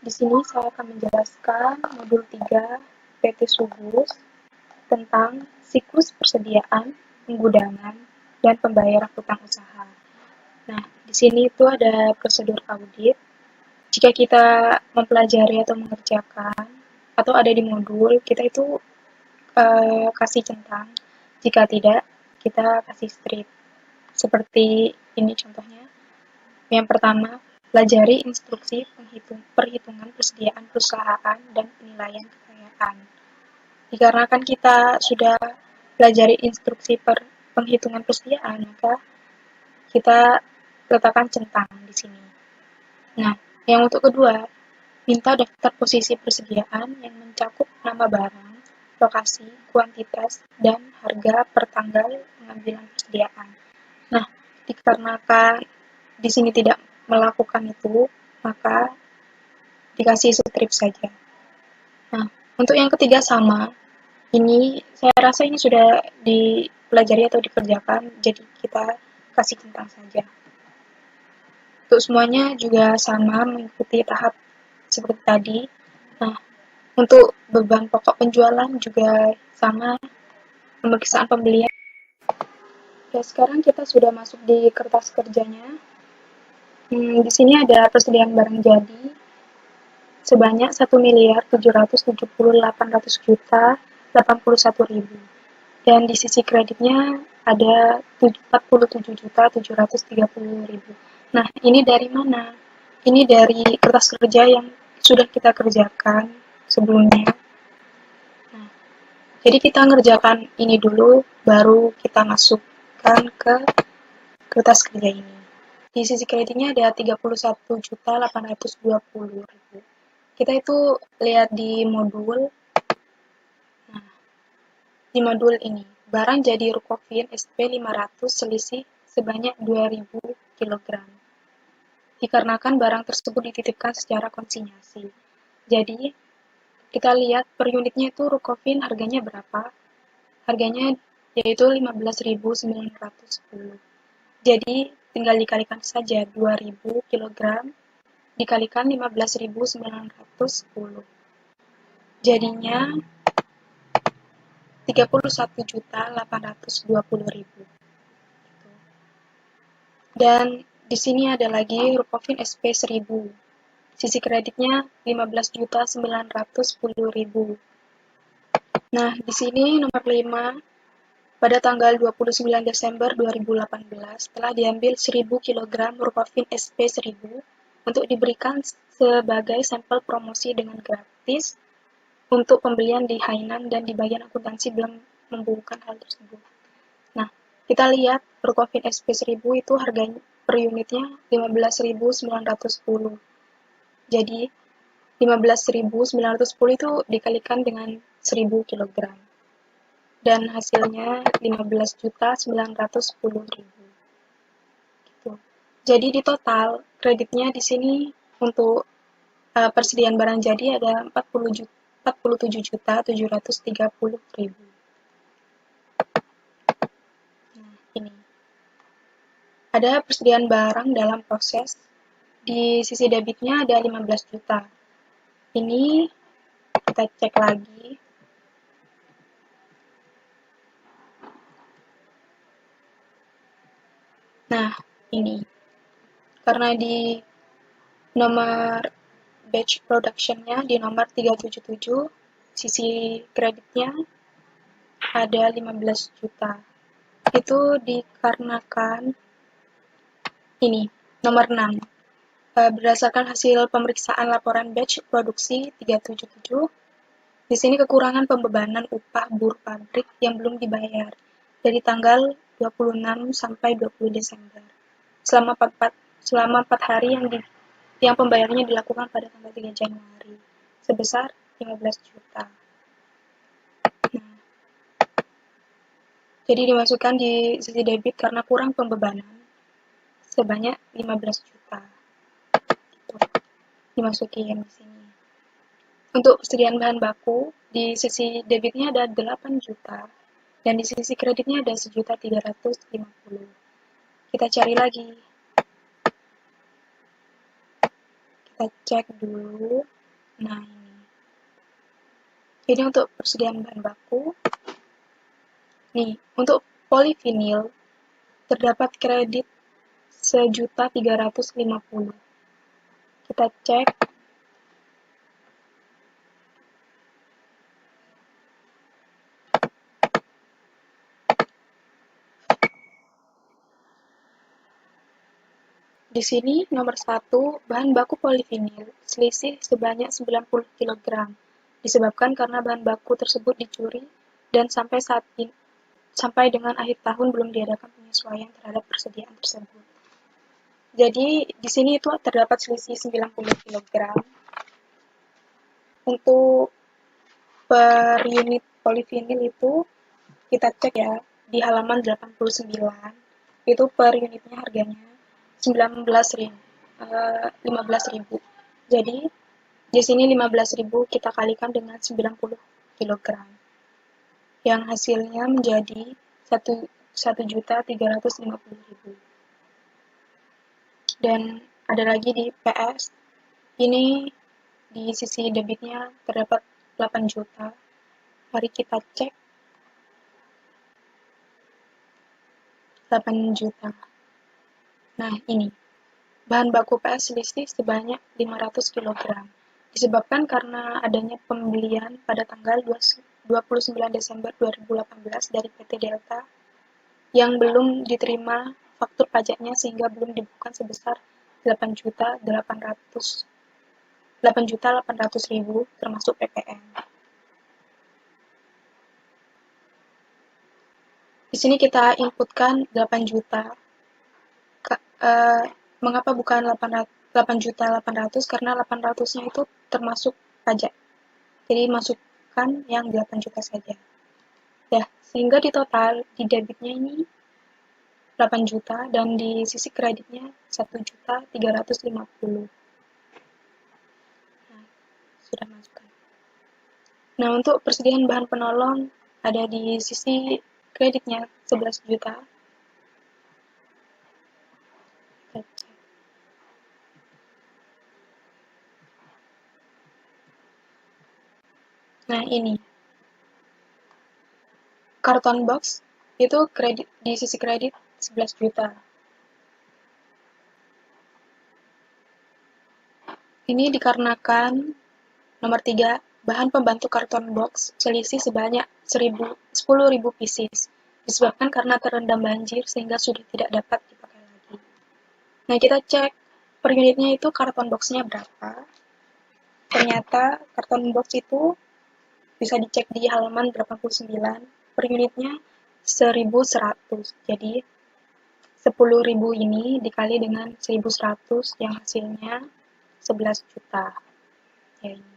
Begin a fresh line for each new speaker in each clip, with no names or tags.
Di sini saya akan menjelaskan modul 3 PT Subus tentang siklus persediaan, penggudangan, dan pembayaran hutang usaha. Nah, di sini itu ada prosedur audit. Jika kita mempelajari atau mengerjakan atau ada di modul, kita itu kasih centang. Jika tidak, kita kasih strip. Seperti ini contohnya. Yang pertama, pelajari instruksi perhitungan persediaan perusahaan dan penilaian kekayaan. Dikarenakan kita sudah pelajari instruksi penghitungan persediaan, maka kita letakkan centang di sini. Nah, yang untuk kedua, minta daftar posisi persediaan yang mencakup nama barang, lokasi, kuantitas, dan harga per tanggal pengambilan persediaan. Nah, dikarenakan di sini tidak melakukan itu, maka dikasih strip saja. Nah, untuk yang ketiga sama, ini saya rasa ini sudah dipelajari atau dikerjakan, jadi kita kasih centang saja. Untuk semuanya juga sama, mengikuti tahap seperti tadi. Nah, untuk beban pokok penjualan juga sama, pemeriksaan pembelian. Ya, sekarang kita sudah masuk di kertas kerjanya. Di sini ada persediaan barang jadi sebanyak 1.778.800.081.000. Dan di sisi kreditnya ada 47.730.000. Nah, ini dari mana? Ini dari kertas kerja yang sudah kita kerjakan sebelumnya. Nah, jadi kita ngerjakan ini dulu, baru kita masukkan ke kertas kerja ini. Di sisi kreditnya ada 31.820.000. Kita itu lihat di modul. Nah, di modul ini, barang jadi Rukofin SP 500 selisih sebanyak 2.000 kg. Dikarenakan barang tersebut dititipkan secara konsinyasi. Jadi, kita lihat per unitnya itu Rukofin harganya berapa? Harganya yaitu 15.910. Jadi, tinggal dikalikan saja 2.000 kg dikalikan 15.910. Jadinya 31.820.000. Dan di sini ada lagi Rukofin SP 1000. Sisi kreditnya 15.910.000. Nah, di sini nomor 5 pada tanggal 29 Desember 2018 telah diambil 1000 kg Rukofin SP 1000 untuk diberikan sebagai sampel promosi dengan gratis untuk pembelian di Hainan dan di bagian akuntansi belum membukukan hal tersebut. Nah, kita lihat Rukofin SP 1000 itu harganya per unitnya 15.910. Jadi 15.910 itu dikalikan dengan 1000 kg. Dan hasilnya 15.910.000. Gitu. Jadi di total kreditnya di sini untuk persediaan barang jadi ada 47.730.000. Nah, ini. Ada persediaan barang dalam proses. Di sisi debitnya ada 15 juta. Ini kita cek lagi. Nah, ini. Karena di nomor batch production-nya di nomor 377, sisi kreditnya ada 15 juta. Itu dikarenakan ini, nomor 6. Berdasarkan hasil pemeriksaan laporan batch produksi 377, di sini kekurangan pembebanan upah buruh pabrik yang belum dibayar dari tanggal 26 sampai 20 Desember. Selama 4 hari yang pembayarannya dilakukan pada tanggal 3 Januari sebesar 15 juta. Nah, jadi dimasukkan di sisi debit karena kurang pembebanan sebanyak 15 juta. Gitu. Dimasukin di sini. Untuk persediaan bahan baku, di sisi debitnya ada 8 juta dan di sisi kreditnya ada 1.350. Kita cari lagi. Kita kita cek dulu. Nah, ini untuk persediaan bahan baku. Nih, untuk polivinil terdapat kredit 1.350.000. Kita cek. Di sini nomor 1, bahan baku polivinil, selisih sebanyak 90 kg, disebabkan karena bahan baku tersebut dicuri dan sampai dengan akhir tahun belum diadakan penyesuaian terhadap persediaan tersebut. Jadi di sini itu terdapat selisih 90 kg. Untuk per unit polivinil itu kita cek ya di halaman 89, itu per unitnya harganya 15.000. Jadi di sini 15.000 kita kalikan dengan 90 kg, yang hasilnya menjadi 1.350.000. Dan ada lagi di PS, ini di sisi debitnya terdapat 8 juta. Mari kita cek 8 juta. Nah, ini bahan baku PS selisih sebanyak 500 kg, disebabkan karena adanya pembelian pada tanggal 29 Desember 2018 dari PT Delta yang belum diterima faktur pajaknya sehingga belum dibukukan sebesar 8.800.000 termasuk PPN. Di sini kita inputkan 8 juta. Mengapa bukan 8.800.000? Karena 800-nya itu termasuk pajak. Jadi masukkan yang 8 juta saja. Ya, sehingga di total di debitnya ini 8 juta dan di sisi kreditnya 1.350.000. Nah, sudah masukkan. Nah, untuk persediaan bahan penolong ada di sisi kreditnya 11 juta. Nah, ini karton box itu kredit di sisi kredit 11 juta. Ini dikarenakan nomor 3, bahan pembantu karton box selisih sebanyak 10.000 pieces, disebabkan karena terendam banjir sehingga sudah tidak dapat dipakai lagi. Nah, kita cek per unitnya itu karton boxnya berapa. Ternyata karton box itu bisa dicek di halaman 89, per unitnya 1.100. Jadi 10.000 ini dikali dengan 1.100 yang hasilnya 11 juta. Ya, ini.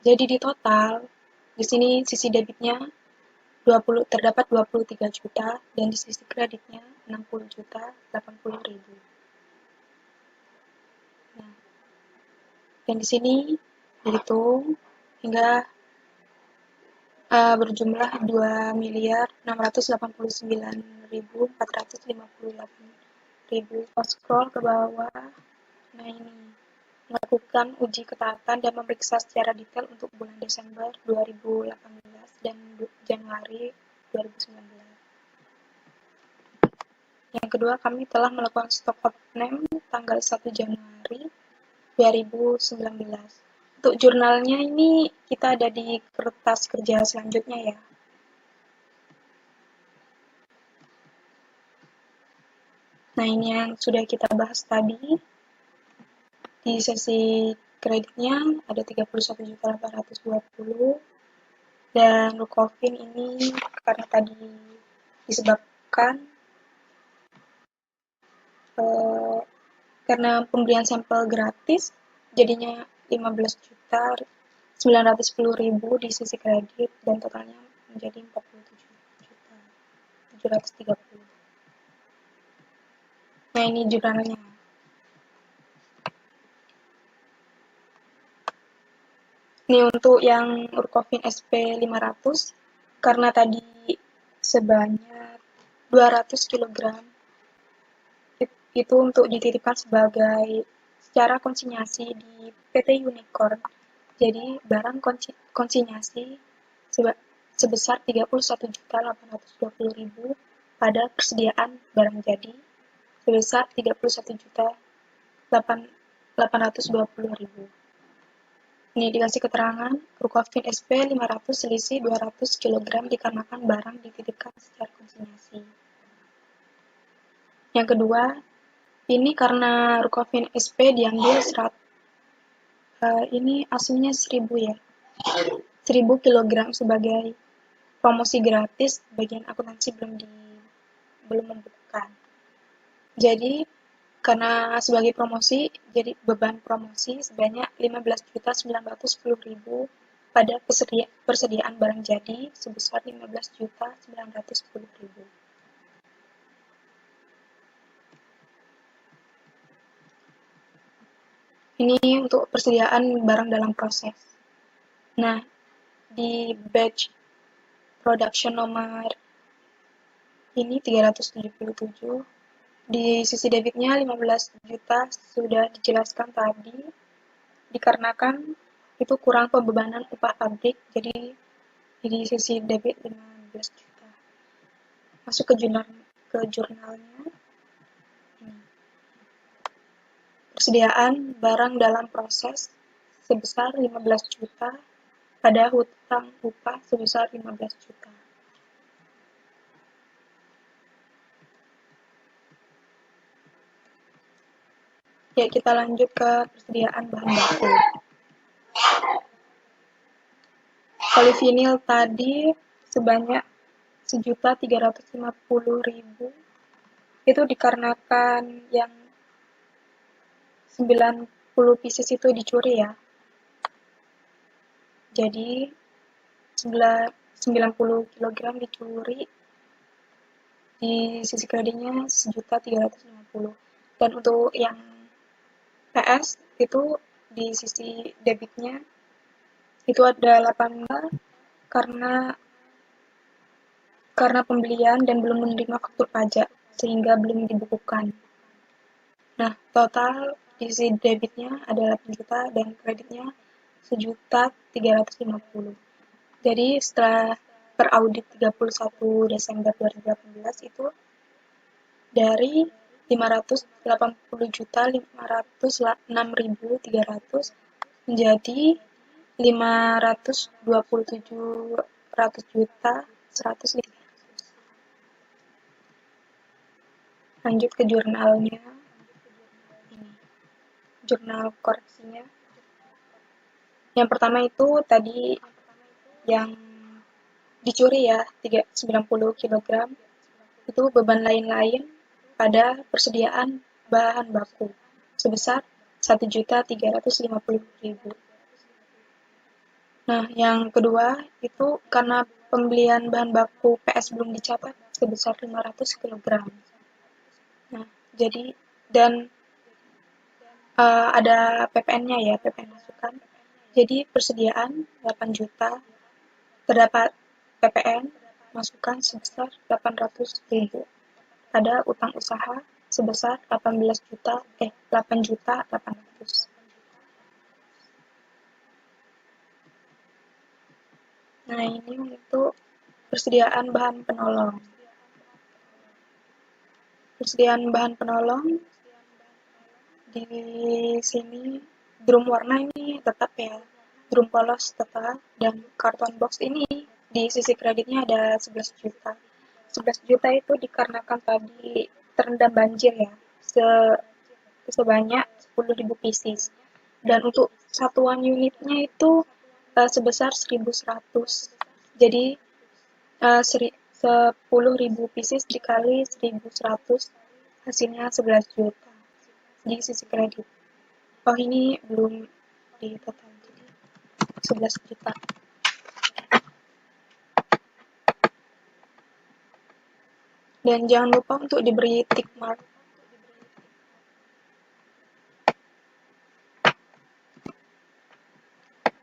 Jadi di total di sini sisi debitnya terdapat 23 juta dan di sisi kreditnya 60 juta 80.000. Nah, dan di sini dihitung hingga berjumlah 2.689.458.000. Scroll ke bawah. Nah, ini melakukan uji ketaatan dan memeriksa secara detail untuk bulan Desember 2018 dan Januari 2019. Yang kedua, kami telah melakukan stok name tanggal 1 Januari 2019. Untuk jurnalnya ini kita ada di kertas kerja selanjutnya ya. Nah, ini yang sudah kita bahas tadi. Di sesi kreditnya ada 31.820 dan Rukofin ini karena tadi disebabkan karena pembelian sampel gratis jadinya 15.910.000 di sisi kredit dan totalnya menjadi 47.730. Nah, ini jurnalnya. Ini untuk yang Urkofin SP 500 karena tadi sebanyak 200 kg itu untuk dititipkan sebagai secara konsinyasi di PT Unicorn. Jadi barang konsinyasi sebesar 31.820.000 pada persediaan barang jadi sebesar 31.820.000. Ini dikasih keterangan, Rukavin SP 500 selisih 200 kg dikarenakan barang dititipkan secara konsinyasi. Yang kedua, ini karena Rukavin SP diambil ini aslinya 1000 ya. 1000 kg sebagai promosi gratis, bagian akuntansi belum membukukan. Jadi karena sebagai promosi, jadi beban promosi sebanyak 15.910.000 pada persediaan barang jadi sebesar 15.910.000. Ini untuk persediaan barang dalam proses. Nah, di batch production nomor ini 377, di sisi debitnya 15 juta sudah dijelaskan tadi, dikarenakan itu kurang pembebanan upah pabrik, jadi di sisi debit 15 juta. Masuk ke jurnalnya. Persediaan barang dalam proses sebesar 15 juta pada hutang upah sebesar 15 juta. Ya, kita lanjut ke persediaan bahan baku. Polivinil tadi sebanyak 1.350.000 itu dikarenakan yang 90 pieces itu dicuri ya. Jadi 90 kg dicuri, di sisi kreditnya 1.350.000. Dan untuk yang PS itu di sisi debitnya itu ada 8 karena pembelian dan belum menerima faktur pajak sehingga belum dibukukan. Nah, total di sisi debitnya ada 8 juta dan kreditnya 1.350.000. Jadi setelah peraudit 31 Desember 2018 itu dari 580.506.300 menjadi 527.100 juta 100. Lanjut ke jurnalnya. Ini jurnal koreksinya. Yang pertama itu tadi yang dicuri ya, 90 kg. Itu beban lain-lain pada persediaan bahan baku sebesar 1.350.000. Nah, yang kedua itu karena pembelian bahan baku PS belum dicatat sebesar 500 kg. Nah, jadi dan ada PPN-nya ya, PPN masukan. Jadi persediaan 8 juta, terdapat PPN masukan sebesar 800.000. Ada utang usaha sebesar 8 juta 800. Nah, ini untuk persediaan bahan penolong. Persediaan bahan penolong di sini drum warna ini tetap ya, drum polos tetap, dan karton box ini di sisi kreditnya ada 11 juta. 11 juta itu dikarenakan tadi terendam banjir ya, sebanyak 10.000 pieces. Dan untuk satuan unitnya itu sebesar 1.100. Jadi 10.000 pieces dikali 1.100 hasilnya 11 juta di sisi kredit. Oh, ini belum di total, jadi 11 juta. Dan jangan lupa untuk diberi tick mark.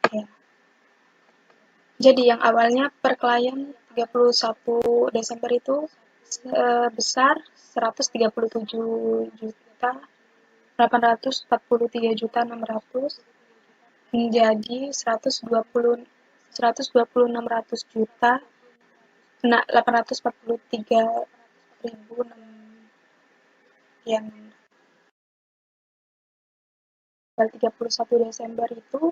Ya. Jadi yang awalnya per klien 31 Desember itu sebesar 137 juta 843.600.000 menjadi 126.600 juta, 843.000 yang tanggal 31 Desember itu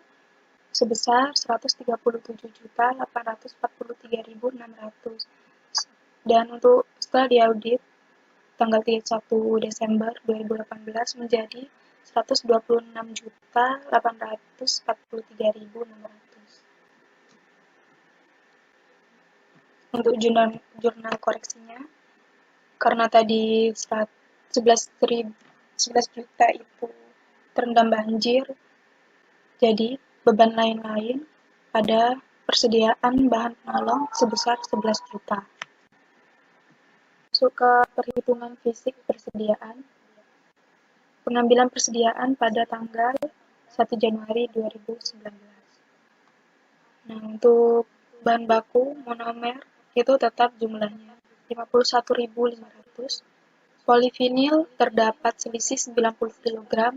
sebesar 137.843.600. Dan untuk setelah diaudit tanggal 31 Desember 2018 menjadi 126.843.600. Untuk jurnal koreksinya, karena tadi 11 juta itu terendam banjir, jadi beban lain-lain pada persediaan bahan penolong sebesar 11 juta. Masuk ke perhitungan fisik persediaan. Pengambilan persediaan pada tanggal 1 Januari 2019. Nah, untuk bahan baku monomer itu tetap jumlahnya 51.500. Polivinil terdapat selisih 90 kg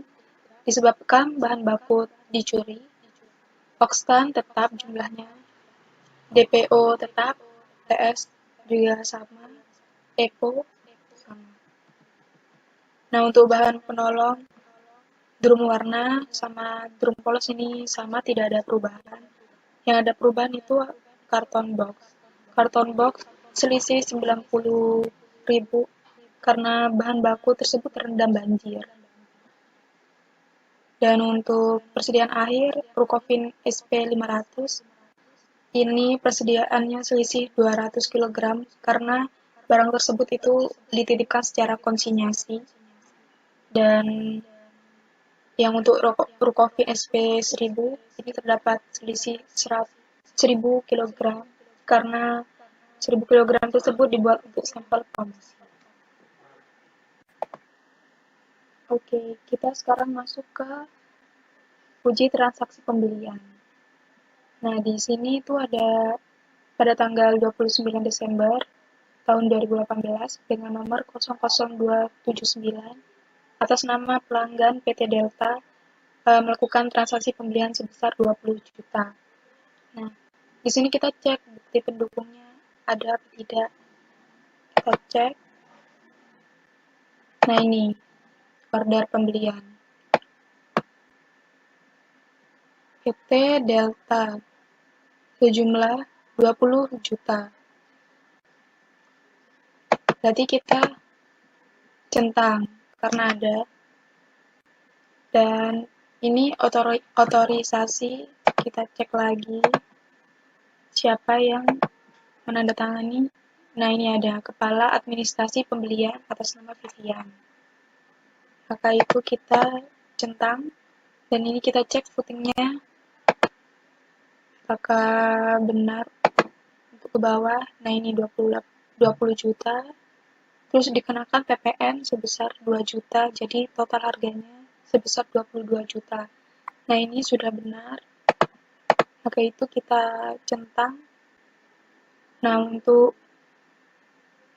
disebabkan bahan baku dicuri. Oxtan tetap jumlahnya. DPO tetap, TS juga sama, EPO sama. Nah, untuk bahan penolong, drum warna sama drum polos ini sama, tidak ada perubahan. Yang ada perubahan itu karton box. Karton box selisih 90.000 karena bahan baku tersebut terendam banjir. Dan untuk persediaan akhir, Rukofin SP500, ini persediaannya selisih 200 kg karena barang tersebut itu dititipkan secara konsinyasi. Dan yang untuk Rukofin SP1000 ini terdapat selisih 1000 kg karena 1000 kg tersebut dibuat untuk sampel promosi. Oke, kita sekarang masuk ke uji transaksi pembelian. Nah, di sini itu ada pada tanggal 29 Desember tahun 2018 dengan nomor 00279 atas nama pelanggan PT Delta melakukan transaksi pembelian sebesar 20 juta. Nah, di sini kita cek bukti pendukungnya ada atau tidak. Kita cek. Nah, ini order pembelian. PT Delta sejumlah 20 juta. Berarti kita centang karena ada. Dan ini otorisasi, kita cek lagi siapa yang menandatangani. Nah, ini ada Kepala Administrasi Pembelian atas nama Vivian. Maka itu kita centang dan ini kita cek footingnya apakah benar untuk ke bawah. Nah, ini 20 juta. Terus dikenakan PPN sebesar 2 juta, jadi total harganya sebesar 22 juta. Nah, ini sudah benar. Maka itu kita centang. Nah, untuk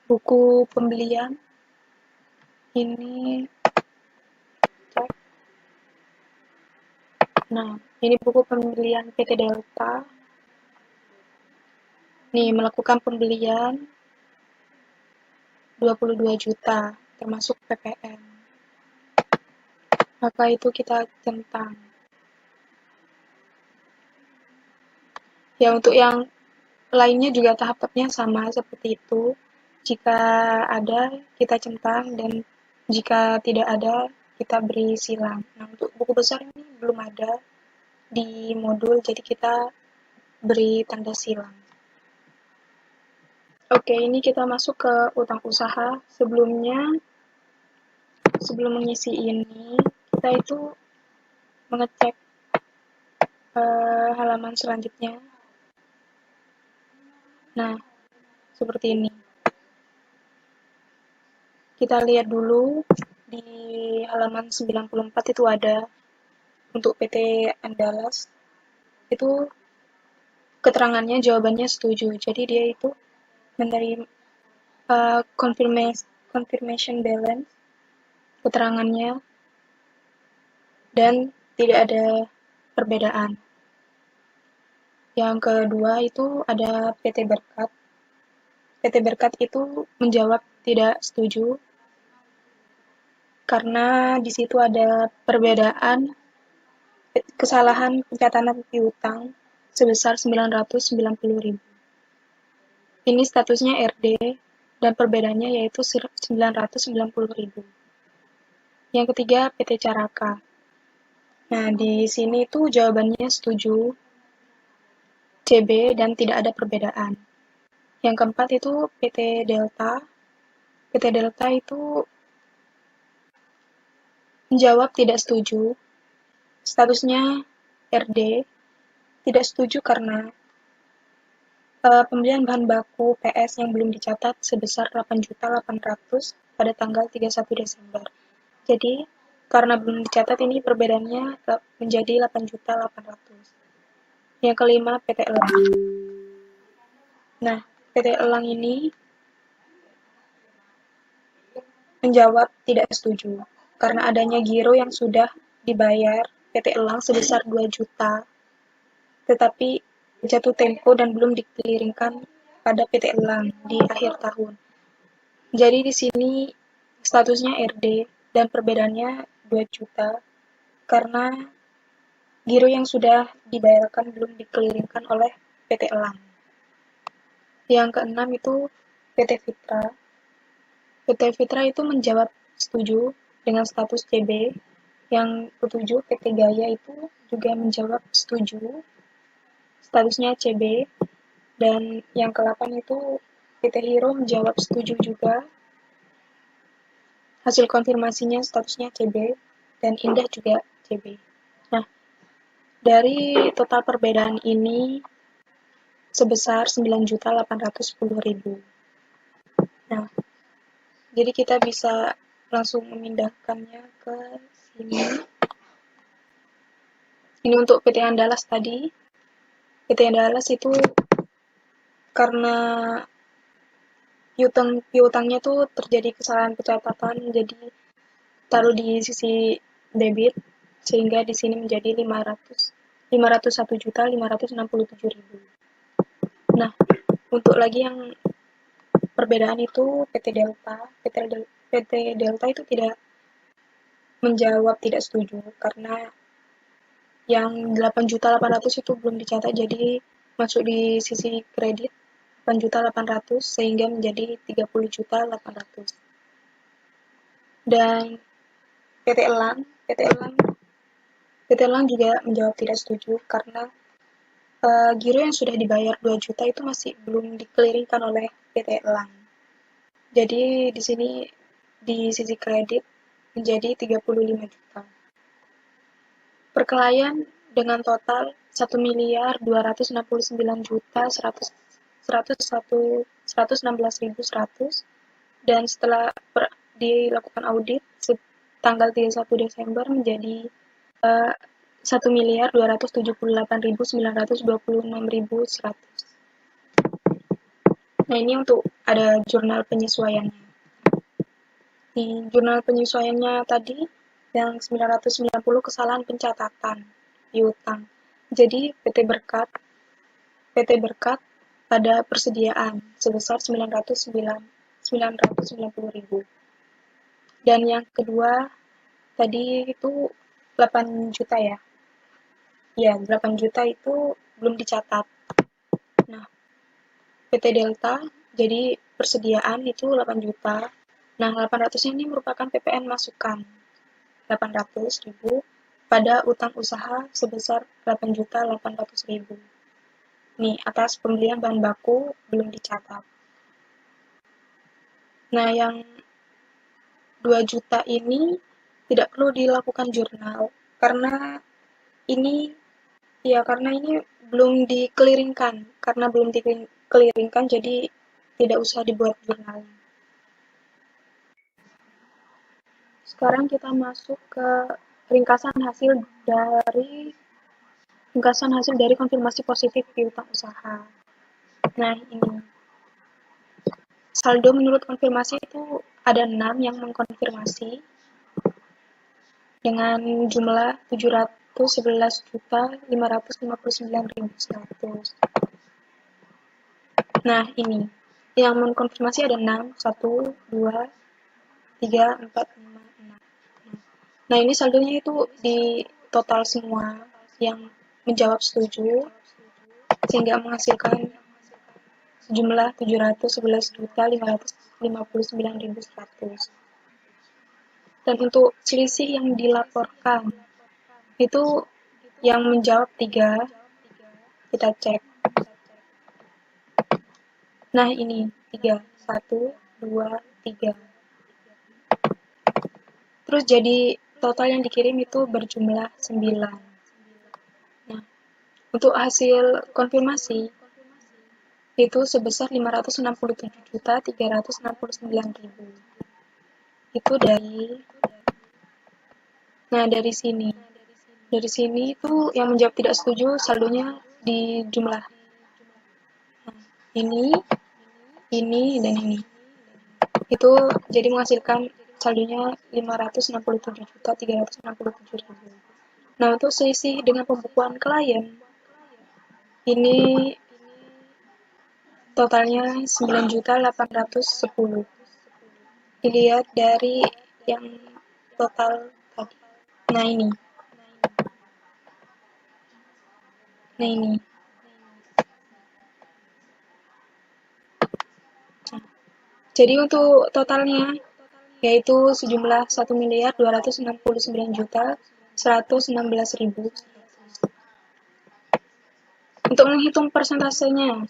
buku pembelian ini cek. Nah, ini buku pembelian PT Delta. Nih, melakukan pembelian 22 juta, termasuk PPN. Maka itu kita centang. Ya, untuk yang lainnya juga tahap-tahapnya sama seperti itu. Jika ada, kita centang, dan jika tidak ada, kita beri silang. Nah, untuk buku besar ini belum ada di modul, jadi kita beri tanda silang. Oke, ini kita masuk ke utang usaha. Sebelum mengisi ini, kita itu mengecek halaman selanjutnya. Nah, seperti ini. Kita lihat dulu di halaman 94 itu ada untuk PT Andalas. Itu keterangannya, jawabannya setuju. Jadi dia itu menerima confirmation balance, keterangannya dan tidak ada perbedaan. Yang kedua itu ada PT Berkat. PT Berkat itu menjawab tidak setuju karena di situ ada perbedaan kesalahan pencatatan piutang sebesar 990.000. Ini statusnya RD dan perbedaannya yaitu 990.000. Yang ketiga PT Caraka. Nah, di sini tuh jawabannya setuju CB dan tidak ada perbedaan. Yang keempat itu PT Delta. PT Delta itu menjawab tidak setuju. Statusnya RD. Tidak setuju karena pembelian bahan baku PS yang belum dicatat sebesar 8.800.000 pada tanggal 31 Desember. Jadi, karena belum dicatat ini perbedaannya menjadi 8.800.000. Yang kelima, PT Elang. Nah, PT Elang ini menjawab tidak setuju karena adanya giro yang sudah dibayar PT Elang sebesar 2 juta, tetapi jatuh tempo dan belum dikeliringkan pada PT Elang di akhir tahun. Jadi di sini statusnya RD dan perbedaannya 2 juta karena giro yang sudah dibayarkan belum dikeliringkan oleh PT Elang. Yang keenam itu PT Fitra. PT Fitra itu menjawab setuju dengan status CB. Yang ketujuh PT Gaya itu juga menjawab setuju, statusnya CB. Dan yang ke-8 itu PT Hero menjawab setuju juga, hasil konfirmasinya statusnya CB, dan Indah juga CB. Nah, dari total perbedaan ini sebesar 9.810.000. Nah, jadi kita bisa langsung memindahkannya ke sini. Ini untuk PT Andalas tadi. PT Andalas itu karena piutangnya tuh terjadi kesalahan pencatatan, jadi taruh di sisi debit sehingga di sini menjadi 501.567.000. Nah, untuk lagi yang perbedaan itu PT Delta. PT Delta itu tidak menjawab tidak setuju karena yang 8.800.000 itu belum dicatat, jadi masuk di sisi kredit 8.800.000 sehingga menjadi 30.800.000. Dan PT Elang, PT Elang juga menjawab tidak setuju karena giro yang sudah dibayar 2 juta itu masih belum dikeliringkan oleh PT Elang. Jadi di sini di sisi kredit menjadi 35 juta. Perkelahian dengan total 1.269.116.100 dan setelah dilakukan audit tanggal 31 Desember menjadi 1.278.926.100. Nah, ini untuk ada jurnal penyesuaiannya. Di jurnal penyesuaiannya tadi yang 990 kesalahan pencatatan piutang. Jadi PT Berkat pada persediaan sebesar 990.000. Dan yang kedua tadi itu 8 juta ya. Ya, 8 juta itu belum dicatat. Nah, PT Delta jadi persediaan itu 8 juta. Nah, 800 ini merupakan PPN masukan. 800.000 pada utang usaha sebesar 8.800.000. Nih, atas pembelian bahan baku belum dicatat. Nah, yang 2 juta ini tidak perlu dilakukan jurnal karena ini belum dikeliringkan. Karena belum dikeliringkan jadi tidak usah dibuat jurnal. Sekarang kita masuk ke ringkasan hasil dari konfirmasi positif piutang usaha. Nah, ini saldo menurut konfirmasi itu ada 6 yang mengkonfirmasi, dengan jumlah 711.559.100. Nah, ini yang mengkonfirmasi ada 6, 1, 2, 3, 4, 5, 6. Nah, ini saldonya itu di total semua yang menjawab setuju, sehingga menghasilkan sejumlah 711.559.100. Dan untuk selisih yang dilaporkan, itu yang menjawab 3, kita cek. Nah, ini 3, 1, 2, 3. Terus jadi total yang dikirim itu berjumlah 9. Nah, untuk hasil konfirmasi itu sebesar 567.369.000. Itu dari sini. Dari sini itu yang menjawab tidak setuju saldonya di jumlah. Nah, ini, dan ini. Itu jadi menghasilkan saldonya 567.367.000. Nah, untuk selisih dengan pembukuan klien, ini totalnya 9.810. Dilihat dari yang total tadi. Nah, ini. Jadi untuk totalnya yaitu sejumlah 1.269.116.000. Untuk menghitung persentasenya,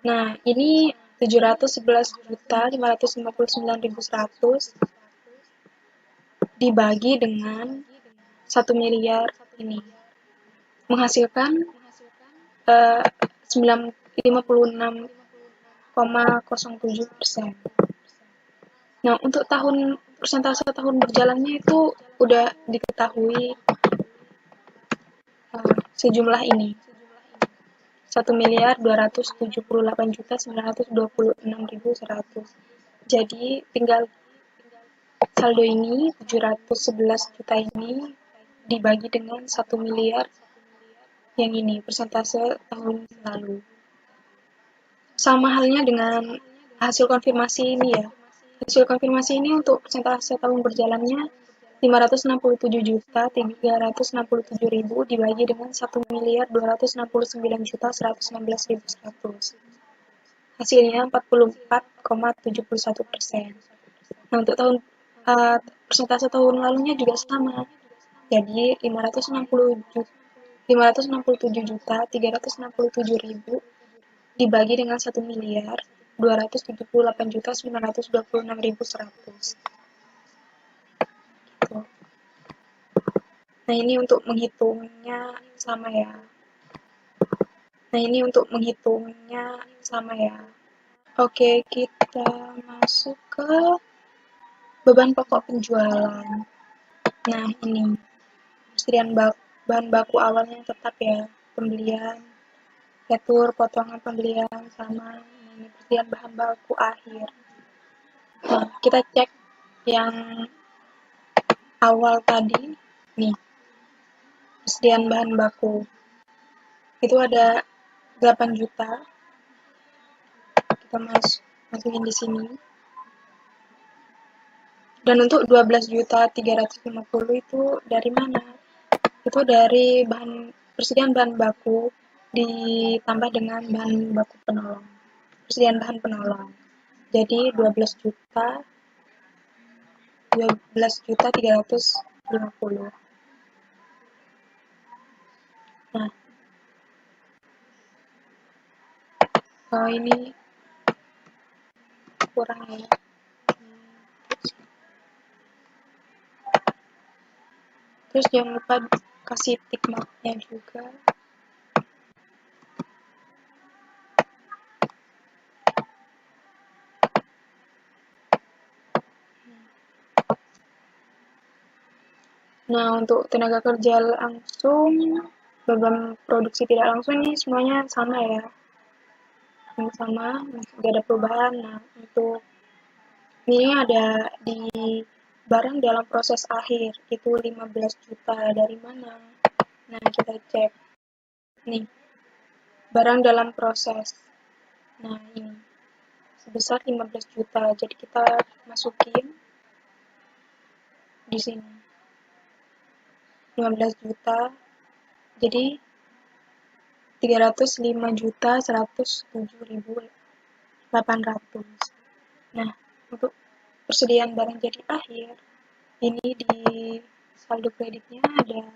nah ini 711.559.100 dibagi dengan 1 miliar ini menghasilkan 56,07%. Nah, untuk persentase tahun berjalannya itu udah diketahui sejumlah ini. 1.278.926.100. Jadi tinggal saldo ini 711 juta ini dibagi dengan 1 miliar yang ini, persentase tahun lalu. Sama halnya dengan hasil konfirmasi ini ya. Hasil konfirmasi ini untuk persentase tahun berjalannya 567.367.000 dibagi dengan 1.269.116.100. Hasilnya 44,71%. Nah, untuk persentase tahun lalunya juga sama. Jadi 567.367.000 dibagi dengan 1.278.926.100. Gitu. Nah, ini untuk menghitungnya sama ya. Oke, kita masuk ke beban pokok penjualan. Nah, ini persediaan bahan baku awalnya tetap ya, pembelian, retur, potongan pembelian, sama ini persediaan bahan baku akhir. Nah, kita cek yang awal tadi, nih, persediaan bahan baku. Itu ada 8 juta. Kita masukin di sini. Dan untuk 12.350 itu dari mana? Itu dari persediaan bahan baku ditambah dengan bahan baku penolong. Persediaan bahan penolong. Jadi 12.350. Nah, ini kurang ya. Terus jangan lupa kasih tick marknya juga. Nah, untuk tenaga kerja langsung, beban produksi tidak langsung ini semuanya sama ya. Ini sama, tidak ada perubahan. Nah, untuk ini ada di barang dalam proses akhir itu 15 juta. Dari mana? Nah, kita cek nih, barang dalam proses. Nah, ini sebesar 15 juta. Jadi kita masukin di sini 15 juta. Jadi 305.107.800. Nah, untuk persediaan barang jadi akhir ini di saldo kreditnya ada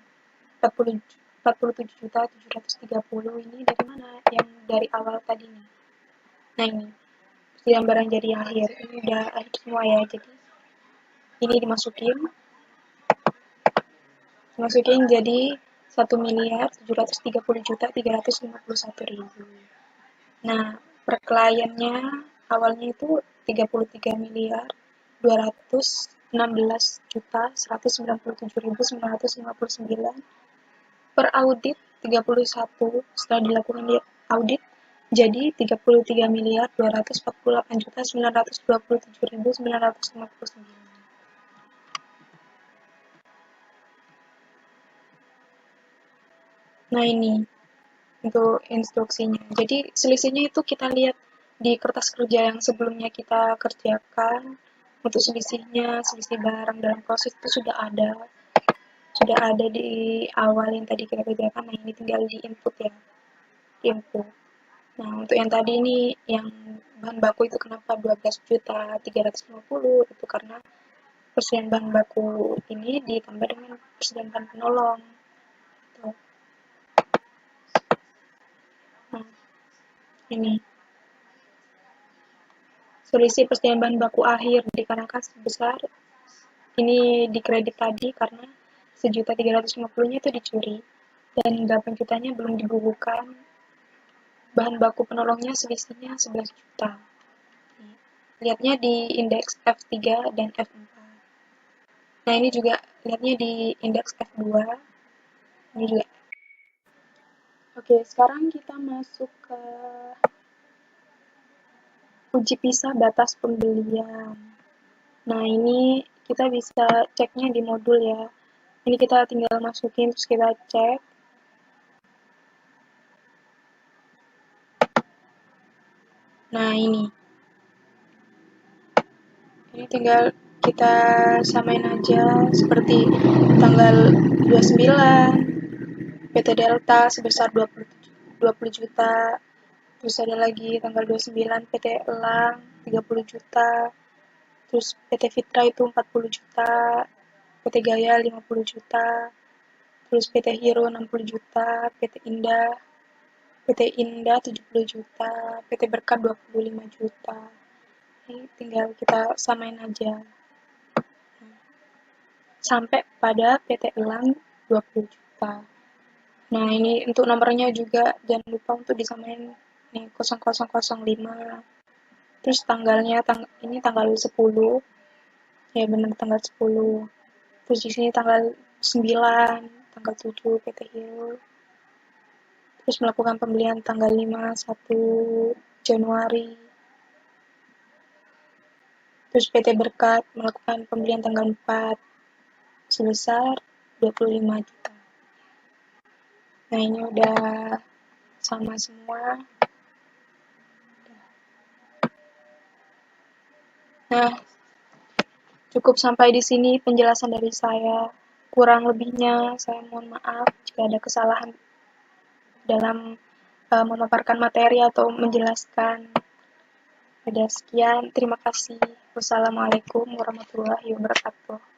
47.730. Ini dari mana? Yang dari awal tadi nih. Nah, ini persediaan barang jadi akhir. Ini udah akhir semua ya. Jadi ini dimasukin jadi 1.730.351.000. Nah, per kliennya awalnya itu 33.216.197.959. Per audit 31 setelah dilakukan di audit jadi 33.248.927.959. Nah, ini untuk instruksinya. Jadi selisihnya itu kita lihat di kertas kerja yang sebelumnya kita kerjakan. Untuk selisih barang dalam proses itu sudah ada di awal yang tadi kita kerjakan. Nah, ini tinggal di input ya, input. Nah, untuk yang tadi ini yang bahan baku itu kenapa 12.350 itu karena persediaan bahan baku ini ditambah dengan persediaan bahan penolong. Tuh. Nah, ini selisih persediaan bahan baku akhir dikarenakan sebesar ini di kredit tadi karena 1.350.000-nya itu dicuri dan 8 jutanya belum dibukukan. Bahan baku penolongnya selisihnya 11 juta. Lihatnya di indeks F3 dan F4. Nah, ini juga lihatnya di indeks F2. Ini juga. Oke, sekarang kita masuk ke uji pisah batas pembelian. Nah, ini kita bisa ceknya di modul ya. Ini kita tinggal masukin terus kita cek. Nah, ini tinggal kita samain aja seperti tanggal 29 PT Delta sebesar 20 juta. Terus ada lagi tanggal 29 PT Elang 30 juta. Terus PT Fitra itu 40 juta. PT Gaya 50 juta. Terus PT Hero 60 juta. PT Indah 70 juta. PT Berkat 25 juta. Ini tinggal kita samain aja sampai pada PT Elang 20 juta. Nah, ini untuk nomornya juga jangan lupa untuk disamain nih 0005. Terus tanggalnya ini tanggal 10. Ya benar tanggal 10. Terus di sini tanggal 9, tanggal 7 PT Hero. Terus melakukan pembelian tanggal 5 1 Januari. Terus PT Berkat melakukan pembelian tanggal 4 sebesar 25 juta. Nah, ini udah sama semua. Nah, cukup sampai di sini penjelasan dari saya. Kurang lebihnya saya mohon maaf jika ada kesalahan dalam memaparkan materi atau menjelaskan. Ada sekian, terima kasih. Wassalamualaikum warahmatullahi wabarakatuh.